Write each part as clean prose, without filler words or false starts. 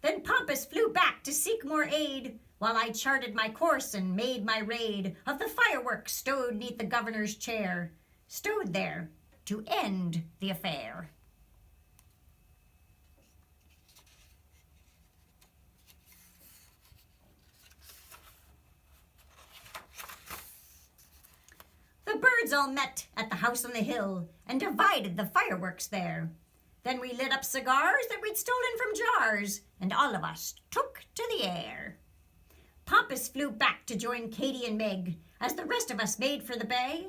Then Pompous flew back to seek more aid, while I charted my course and made my raid of the fireworks stowed neath the governor's chair, stowed there to end the affair. The birds all met at the house on the hill and divided the fireworks there. Then we lit up cigars that we'd stolen from jars, and all of us took to the air. Pompous flew back to join Katy and Meg as the rest of us made for the bay.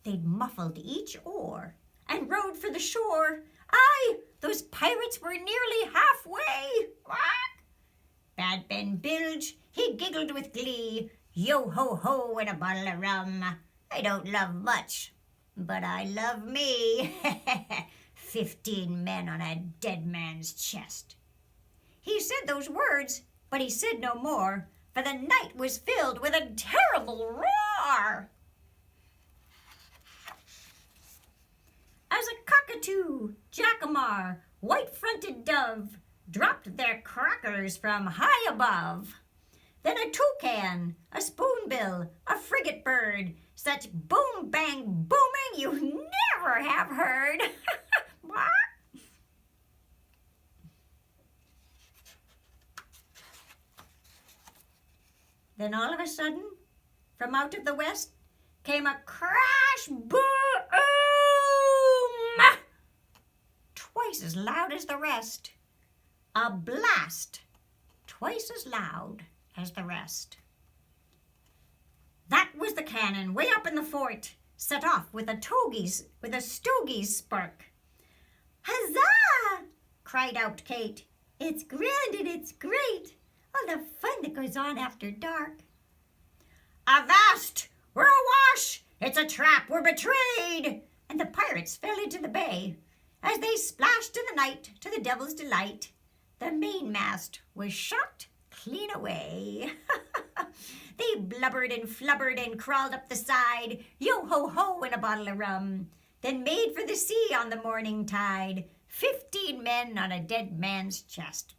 They'd muffled each oar and rowed for the shore. Aye, those pirates were nearly halfway. Quack! Bad Ben Bilge, he giggled with glee. Yo-ho-ho and a bottle of rum. I don't love much, but I love me. 15 men on a dead man's chest. He said those words, but he said no more, for the night was filled with a terrible roar. As a cockatoo, jacamar, white-fronted dove dropped their crackers from high above. Then a toucan, a spoonbill, a frigate bird, such boom-bang booming you never have heard. Then all of a sudden, from out of the west, came a crash boom, twice as loud as the rest. A blast, twice as loud as the rest. That was the cannon way up in the fort, set off with a stogie's spark. Huzzah! Cried out Kate. It's grand and it's great, all the fun that goes on after dark. Avast! We're awash! It's a trap! We're betrayed! And the pirates fell into the bay. As they splashed in the night to the devil's delight, the mainmast was shot clean away. They blubbered and flubbered and crawled up the side, yo-ho-ho and a bottle of rum, then made for the sea on the morning tide, 15 men on a dead man's chest.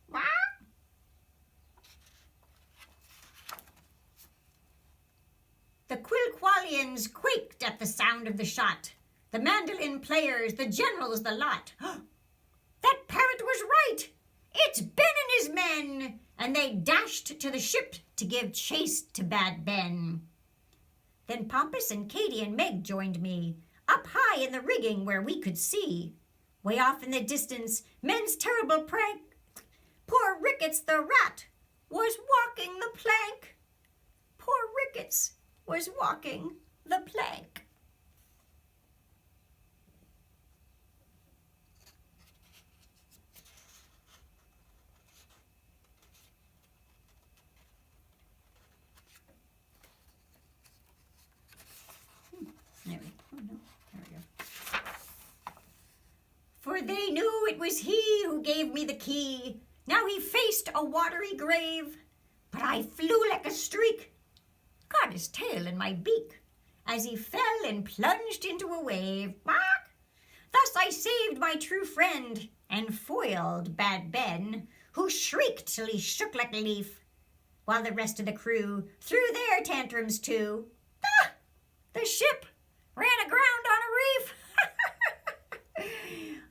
The Quilqualians quaked at the sound of the shot, the mandolin players, the generals, the lot. That parrot was right! It's Ben and his men! And they dashed to the ship to give chase to Bad Ben. Then Pompous and Katy and Meg joined me, up high in the rigging where we could see. Way off in the distance, men's terrible prank. Poor Ricketts the rat was walking the plank. Poor Ricketts was walking the plank. There we go. For they knew it was he who gave me the key. Now he faced a watery grave, but I flew like a streak, caught his tail in my beak, as he fell and plunged into a wave. Bark! Thus I saved my true friend and foiled Bad Ben, who shrieked till he shook like a leaf, while the rest of the crew threw their tantrums too. Ah! The ship ran aground on a reef.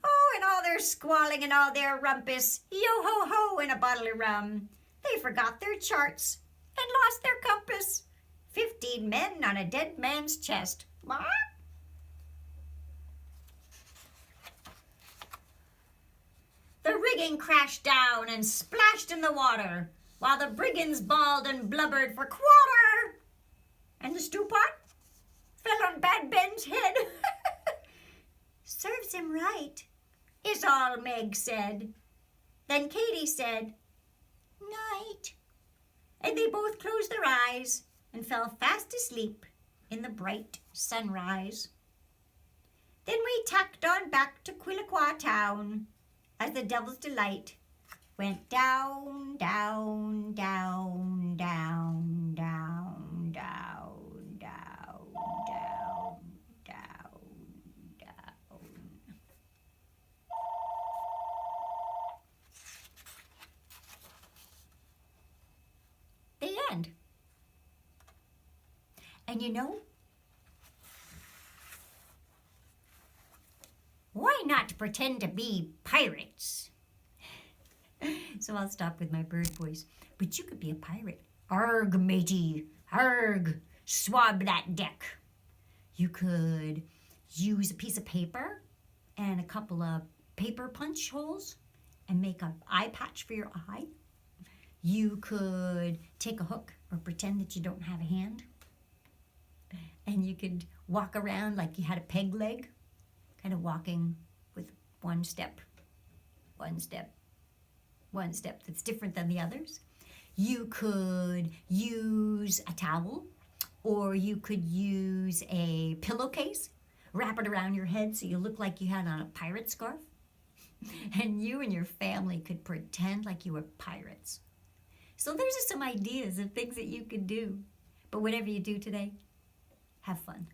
Oh, and all their squalling and all their rumpus, yo-ho-ho and a bottle of rum. They forgot their charts and lost their compass. 15 men on a dead man's chest. The rigging crashed down and splashed in the water, while the brigands bawled and blubbered for quarter. And the stew pot fell on Bad Ben's head. Serves him right, is all Meg said. Then Katy said, night. And they both closed their eyes and fell fast asleep in the bright sunrise. Then we tacked on back to Quilliqua town as the Devil's Delight went down, down, down, down, down, down, down, down, down, down. And you know, why not pretend to be pirates? So I'll stop with my bird voice. But you could be a pirate. Arg, matey. Arg. Swab that deck. You could use a piece of paper and a couple of paper punch holes and make an eye patch for your eye. You could take a hook or pretend that you don't have a hand. And you could walk around like you had a peg leg, kind of walking with one step that's different than the others. You could use a towel, or you could use a pillowcase, wrap it around your head so you look like you had on a pirate scarf. And you and your family could pretend like you were pirates. So there's just some ideas of things that you could do. But whatever you do today, have fun.